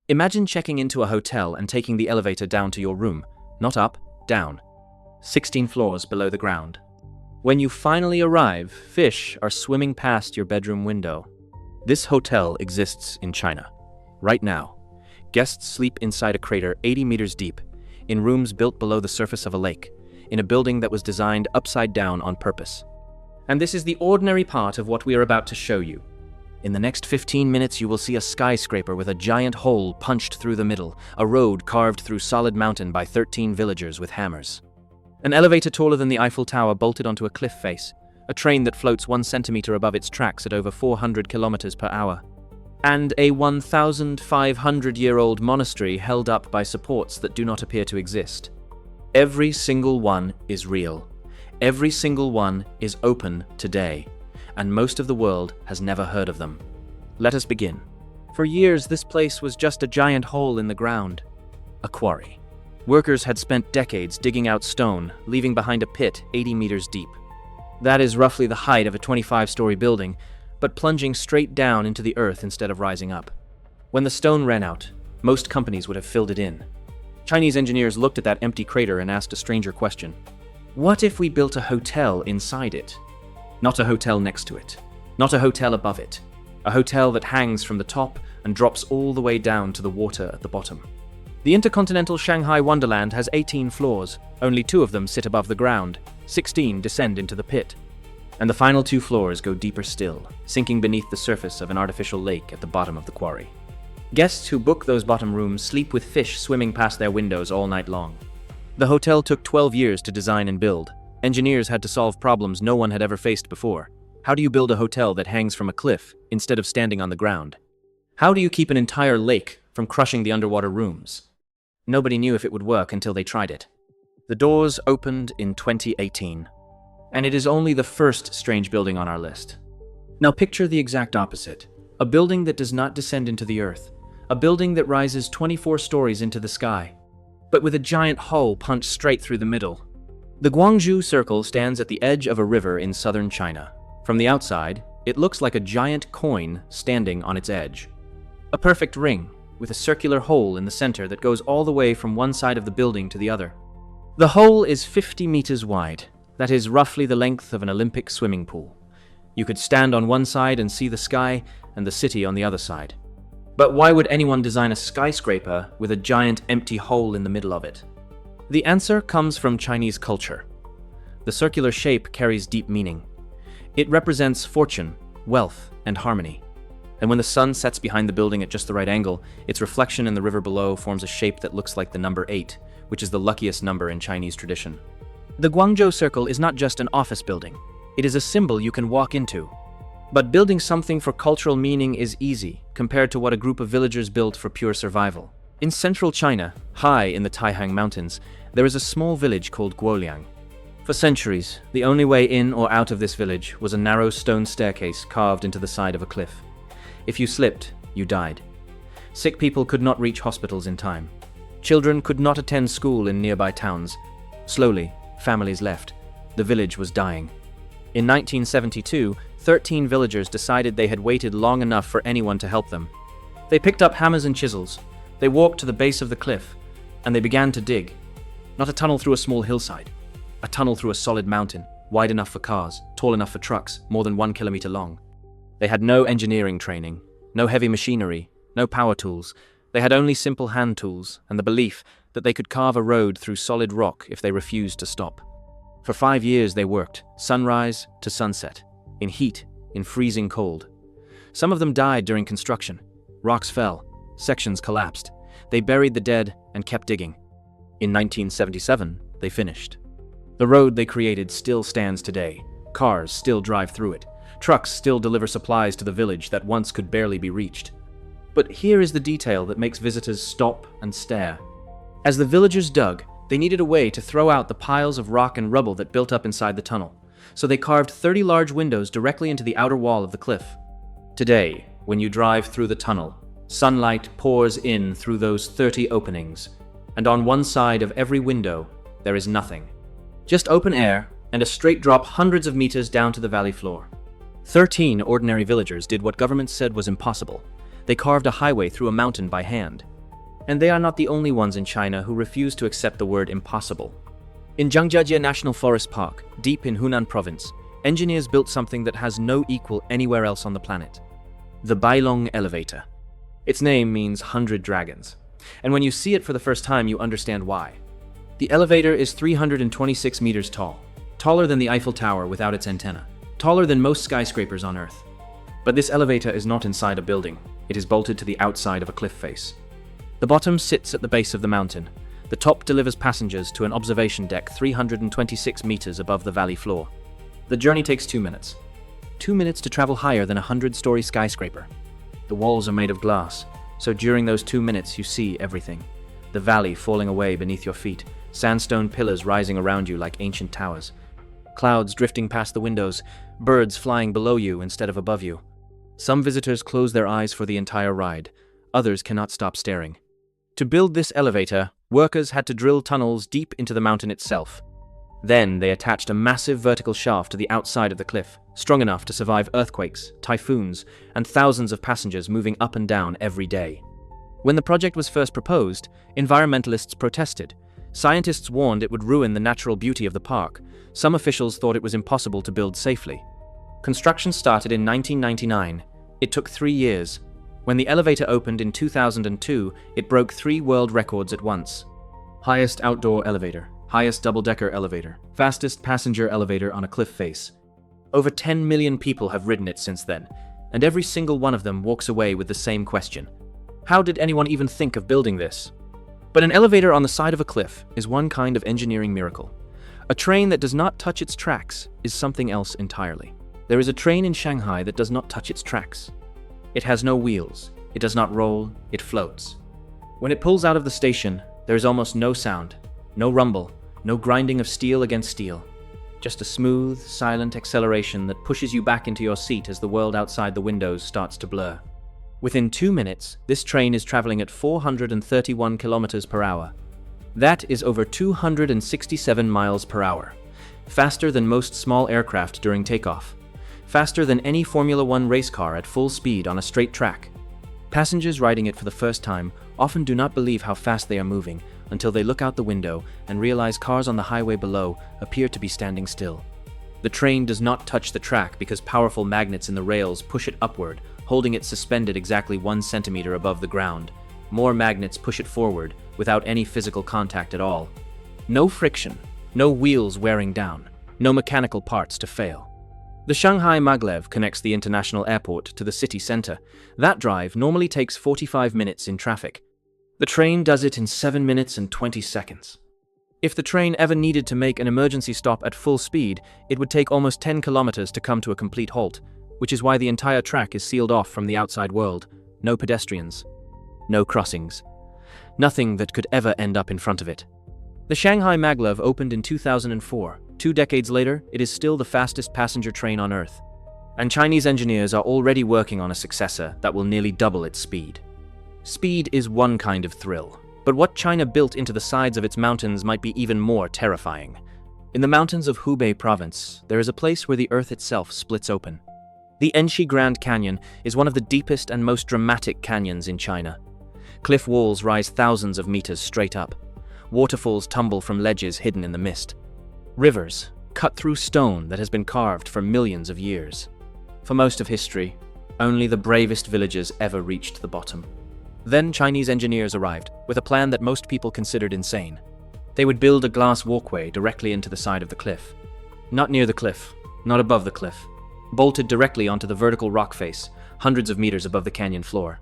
Imagine checking into a hotel and taking the elevator down to your room, not up, down. 16 floors below the ground. When you finally arrive, fish are swimming past your bedroom window. This hotel exists in China. Right now, guests sleep inside a crater 80 meters deep, in rooms built below the surface of a lake, in a building that was designed upside down on purpose. And this is the ordinary part of what we are about to show you. In the next 15 minutes, you will see a skyscraper with a giant hole punched through the middle, a road carved through solid mountain by 13 villagers with hammers. An elevator taller than the Eiffel Tower bolted onto a cliff face, a train that floats 1 centimeter above its tracks at over 400 kilometers per hour, and a 1,500-year-old monastery held up by supports that do not appear to exist. Every single one is real. Every single one is open today, and most of the world has never heard of them. Let us begin. For years, this place was just a giant hole in the ground, a quarry. Workers had spent decades digging out stone, leaving behind a pit 80 meters deep. That is roughly the height of a 25-story building, but plunging straight down into the earth instead of rising up. When the stone ran out, most companies would have filled it in. Chinese engineers looked at that empty crater and asked a stranger question. What if we built a hotel inside it? Not a hotel next to it. Not a hotel above it. A hotel that hangs from the top and drops all the way down to the water at the bottom. The intercontinental Shanghai Wonderland has 18 floors. Only 2 of them sit above the ground. 16 descend into the pit. And the final 2 floors go deeper still, sinking beneath the surface of an artificial lake at the bottom of the quarry. Guests who book those bottom rooms sleep with fish swimming past their windows all night long. The hotel took 12 years to design and build. Engineers had to solve problems no one had ever faced before. How do you build a hotel that hangs from a cliff instead of standing on the ground? How do you keep an entire lake from crushing the underwater rooms? Nobody knew if it would work until they tried it. The doors opened in 2018. And it is only the first strange building on our list. Now picture the exact opposite. A building that does not descend into the earth. A building that rises 24 stories into the sky, but with a giant hole punched straight through the middle. The Guangzhou Circle stands at the edge of a river in southern China. From the outside, it looks like a giant coin standing on its edge. A perfect ring, with a circular hole in the center that goes all the way from one side of the building to the other. The hole is 50 meters wide. That is roughly the length of an Olympic swimming pool. You could stand on one side and see the sky and the city on the other side. But why would anyone design a skyscraper with a giant empty hole in the middle of it? The answer comes from Chinese culture. The circular shape carries deep meaning. It represents fortune, wealth, and harmony. And when the sun sets behind the building at just the right angle, its reflection in the river below forms a shape that looks like the number 8, which is the luckiest number in Chinese tradition. The Guangzhou Circle is not just an office building. It is a symbol you can walk into. But building something for cultural meaning is easy, compared to what a group of villagers built for pure survival. In central China, high in the Taihang Mountains, there is a small village called Guoliang. For centuries, the only way in or out of this village was a narrow stone staircase carved into the side of a cliff. If you slipped, you died. Sick people could not reach hospitals in time. Children could not attend school in nearby towns. Slowly, families left. The village was dying. In 1972, 13 villagers decided they had waited long enough for anyone to help them. They picked up hammers and chisels. They walked to the base of the cliff, and they began to dig. Not a tunnel through a small hillside. A tunnel through a solid mountain, wide enough for cars, tall enough for trucks, more than 1 kilometer long. They had no engineering training, no heavy machinery, no power tools. They had only simple hand tools and the belief that they could carve a road through solid rock if they refused to stop. For 5 years they worked, sunrise to sunset, in heat, in freezing cold. Some of them died during construction. Rocks fell, sections collapsed. They buried the dead and kept digging. In 1977, they finished. The road they created still stands today. Cars still drive through it. Trucks still deliver supplies to the village that once could barely be reached. But here is the detail that makes visitors stop and stare. As the villagers dug, they needed a way to throw out the piles of rock and rubble that built up inside the tunnel. So they carved 30 large windows directly into the outer wall of the cliff. Today, when you drive through the tunnel, sunlight pours in through those 30 openings, and on one side of every window, there is nothing. Just open air and a straight drop hundreds of meters down to the valley floor. 13 ordinary villagers did what government said was impossible. They carved a highway through a mountain by hand. And they are not the only ones in China who refuse to accept the word impossible. In Zhangjiajie National Forest Park, deep in Hunan province, engineers built something that has no equal anywhere else on the planet. The Bailong elevator. Its name means 100 dragons. And when you see it for the first time, you understand why. The elevator is 326 meters tall, taller than the Eiffel Tower without its antenna, taller than most skyscrapers on Earth. But this elevator is not inside a building. It is bolted to the outside of a cliff face. The bottom sits at the base of the mountain. The top delivers passengers to an observation deck 326 meters above the valley floor. The journey takes 2 minutes. 2 minutes to travel higher than a 100-story skyscraper. The walls are made of glass, so during those 2 minutes you see everything. The valley falling away beneath your feet, sandstone pillars rising around you like ancient towers, clouds drifting past the windows, birds flying below you instead of above you. Some visitors close their eyes for the entire ride. Others cannot stop staring. To build this elevator, workers had to drill tunnels deep into the mountain itself. Then they attached a massive vertical shaft to the outside of the cliff, strong enough to survive earthquakes, typhoons, and thousands of passengers moving up and down every day. When the project was first proposed, environmentalists protested. Scientists warned it would ruin the natural beauty of the park. Some officials thought it was impossible to build safely. Construction started in 1999. It took 3 years. When the elevator opened in 2002, it broke 3 world records at once. Highest outdoor elevator, highest double-decker elevator, fastest passenger elevator on a cliff face. Over 10 million people have ridden it since then, and every single one of them walks away with the same question. How did anyone even think of building this? But an elevator on the side of a cliff is one kind of engineering miracle. A train that does not touch its tracks is something else entirely. There is a train in Shanghai that does not touch its tracks. It has no wheels, it does not roll, it floats. When it pulls out of the station, there is almost no sound, no rumble, no grinding of steel against steel. Just a smooth, silent acceleration that pushes you back into your seat as the world outside the windows starts to blur. Within 2 minutes, this train is traveling at 431 kilometers per hour. That is over 267 miles per hour. Faster than most small aircraft during takeoff. Faster than any Formula One race car at full speed on a straight track. Passengers riding it for the first time often do not believe how fast they are moving until they look out the window and realize cars on the highway below appear to be standing still. The train does not touch the track because powerful magnets in the rails push it upward, holding it suspended exactly 1 centimeter above the ground. More magnets push it forward without any physical contact at all. No friction, no wheels wearing down, no mechanical parts to fail. The Shanghai maglev connects the international airport to the city center. That drive normally takes 45 minutes in traffic. The train does it in 7 minutes and 20 seconds. If the train ever needed to make an emergency stop at full speed, it would take almost 10 kilometers to come to a complete halt, which is why the entire track is sealed off from the outside world. No pedestrians, no crossings, nothing that could ever end up in front of it. The Shanghai maglev opened in 2004. 2 decades later, it is still the fastest passenger train on Earth. And Chinese engineers are already working on a successor that will nearly double its speed. Speed is one kind of thrill, but what China built into the sides of its mountains might be even more terrifying. In the mountains of Hubei province, there is a place where the earth itself splits open. The Enshi Grand Canyon is one of the deepest and most dramatic canyons in China. Cliff walls rise thousands of meters straight up. Waterfalls tumble from ledges hidden in the mist. Rivers cut through stone that has been carved for millions of years. For most of history, only the bravest villagers ever reached the bottom. Then Chinese engineers arrived with a plan that most people considered insane. They would build a glass walkway directly into the side of the cliff. Not near the cliff, not above the cliff. Bolted directly onto the vertical rock face, hundreds of meters above the canyon floor.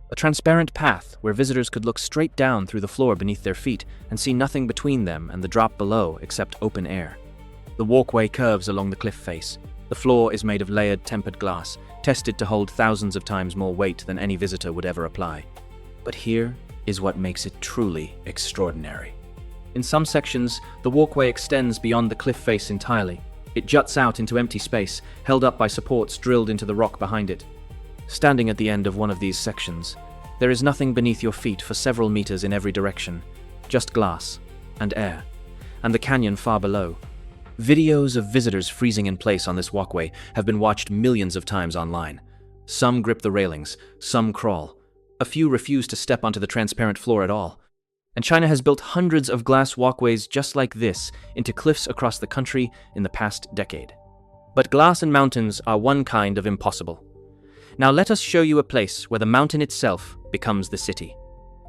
A transparent path where visitors could look straight down through the floor beneath their feet and see nothing between them and the drop below except open air. The walkway curves along the cliff face. The floor is made of layered tempered glass, tested to hold thousands of times more weight than any visitor would ever apply. But here is what makes it truly extraordinary. In some sections, the walkway extends beyond the cliff face entirely. It juts out into empty space, held up by supports drilled into the rock behind it. Standing at the end of one of these sections, there is nothing beneath your feet for several meters in every direction, just glass and air, and the canyon far below. Videos of visitors freezing in place on this walkway have been watched millions of times online. Some grip the railings, some crawl. A few refuse to step onto the transparent floor at all. And China has built hundreds of glass walkways just like this into cliffs across the country in the past decade. But glass and mountains are one kind of impossible. Now let us show you a place where the mountain itself becomes the city.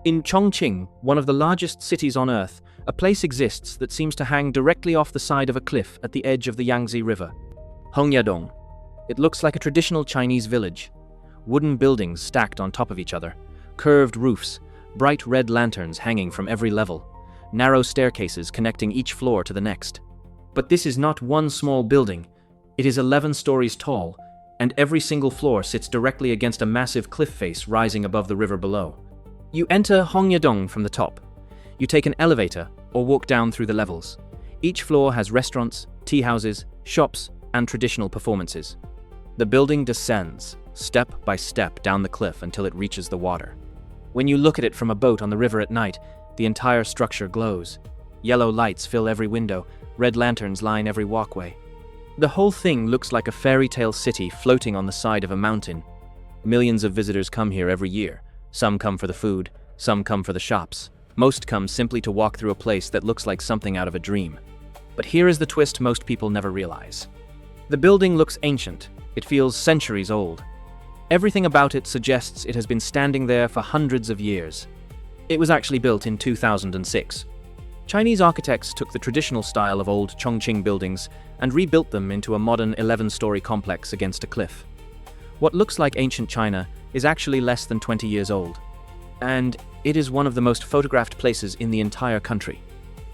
In Chongqing, one of the largest cities on Earth, a place exists that seems to hang directly off the side of a cliff at the edge of the Yangtze River. Hongyaong. It looks like a traditional Chinese village. Wooden buildings stacked on top of each other, curved roofs, bright red lanterns hanging from every level, narrow staircases connecting each floor to the next. But this is not one small building. It is 11 stories tall, and every single floor sits directly against a massive cliff face rising above the river below. You enter Hongyaong from the top. You take an elevator or walk down through the levels. Each floor has restaurants, tea houses, shops, and traditional performances. The building descends, step by step down the cliff until it reaches the water. When you look at it from a boat on the river at night, the entire structure glows. Yellow lights fill every window, red lanterns line every walkway. The whole thing looks like a fairy tale city floating on the side of a mountain. Millions of visitors come here every year. Some come for the food, some come for the shops. Most come simply to walk through a place that looks like something out of a dream. But here is the twist most people never realize. The building looks ancient. It feels centuries old. Everything about it suggests it has been standing there for hundreds of years. It was actually built in 2006. Chinese architects took the traditional style of old Chongqing buildings and rebuilt them into a modern 11-story complex against a cliff. What looks like ancient China is actually less than 20 years old. And it is one of the most photographed places in the entire country.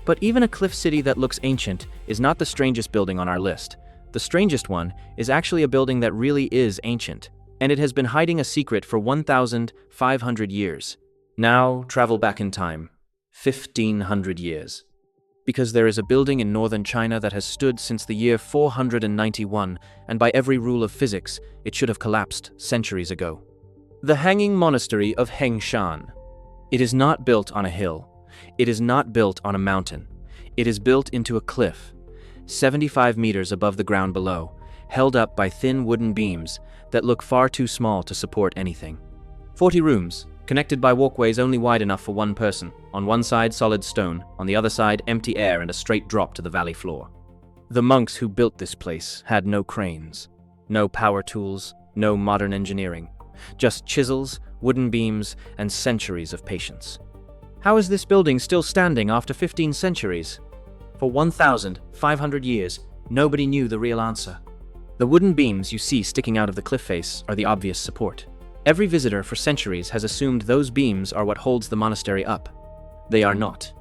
But even a cliff city that looks ancient is not the strangest building on our list. The strangest one is actually a building that really is ancient, and it has been hiding a secret for 1,500 years. Now, travel back in time, 1,500 years. Because there is a building in northern China that has stood since the year 491, and by every rule of physics, it should have collapsed centuries ago. The Hanging Monastery of Hengshan. It is not built on a hill. It is not built on a mountain. It is built into a cliff, 75 meters above the ground below, held up by thin wooden beams that look far too small to support anything. 40 rooms, connected by walkways only wide enough for one person. On one side, solid stone. On the other side, empty air and a straight drop to the valley floor. The monks who built this place had no cranes, no power tools, no modern engineering. Just chisels, wooden beams, and centuries of patience. How is this building still standing after 15 centuries? For 1,500 years, nobody knew the real answer. The wooden beams you see sticking out of the cliff face are the obvious support. Every visitor for centuries has assumed those beams are what holds the monastery up. They are not.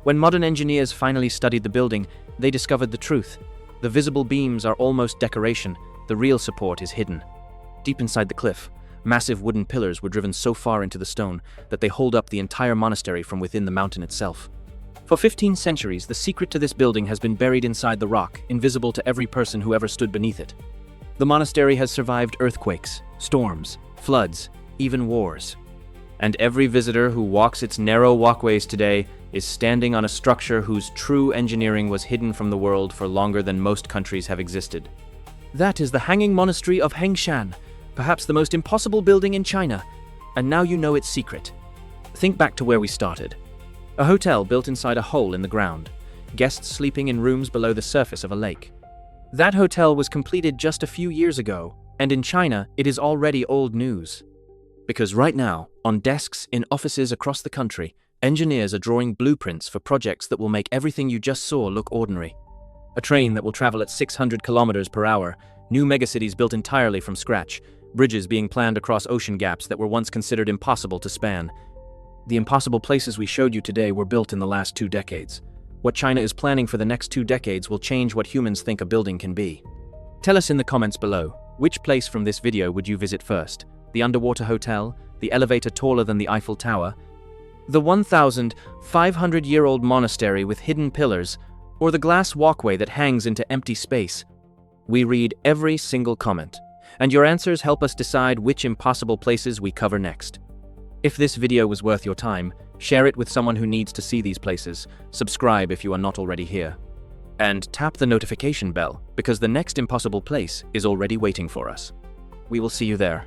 When modern engineers finally studied the building, they discovered the truth. The visible beams are almost decoration. The real support is hidden. Deep inside the cliff, massive wooden pillars were driven so far into the stone that they hold up the entire monastery from within the mountain itself. For 15 centuries, the secret to this building has been buried inside the rock, invisible to every person who ever stood beneath it. The monastery has survived earthquakes, storms, floods, even wars. And every visitor who walks its narrow walkways today is standing on a structure whose true engineering was hidden from the world for longer than most countries have existed. That is the Hanging Monastery of Hengshan, perhaps the most impossible building in China, and now you know its secret. Think back to where we started. A hotel built inside a hole in the ground, guests sleeping in rooms below the surface of a lake. That hotel was completed just a few years ago, and in China, it is already old news. Because right now, on desks in offices across the country, engineers are drawing blueprints for projects that will make everything you just saw look ordinary. A train that will travel at 600 kilometers per hour, new megacities built entirely from scratch, bridges being planned across ocean gaps that were once considered impossible to span. The impossible places we showed you today were built in the last 2 decades. What China is planning for the next 2 decades will change what humans think a building can be. Tell us in the comments below, which place from this video would you visit first? The underwater hotel, the elevator taller than the Eiffel Tower, the 1,500-year-old monastery with hidden pillars, or the glass walkway that hangs into empty space? We read every single comment, and your answers help us decide which impossible places we cover next. If this video was worth your time, share it with someone who needs to see these places, subscribe if you are not already here, and tap the notification bell because the next impossible place is already waiting for us. We will see you there.